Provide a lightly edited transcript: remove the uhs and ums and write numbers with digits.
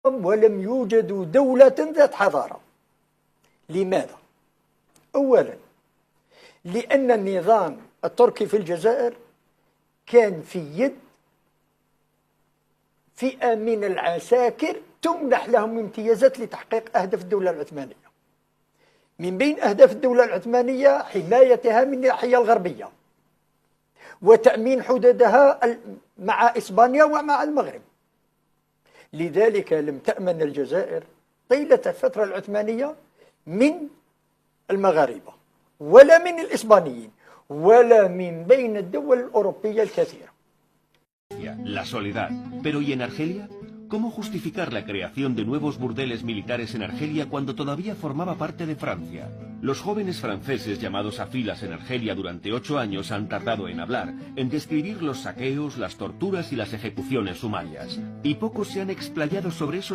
ولم يوجدوا دولة ذات حضارة. لماذا؟ أولا، لأن النظام التركي في الجزائر كان في يد فئة من العساكر تمنح لهم امتيازات لتحقيق أهداف الدولة العثمانية. من بين أهداف الدولة العثمانية حمايتها من الناحية الغربية وتأمين حدودها مع إسبانيا ومع المغرب. لذلك لم تأمن الجزائر طيلة الفترة العثمانية من المغاربة ولا من الإسبانيين ولا من بين الدول الأوروبية الكثيرة. La soledad. Pero ¿y en Argelia? ¿Cómo justificar la creación de nuevos burdeles militares en Argelia cuando todavía formaba parte de Francia? Los jóvenes franceses llamados a filas en Argelia durante 8 años han tardado en hablar, en describir los saqueos, las torturas y las ejecuciones sumarias. Y pocos se han explayado sobre esos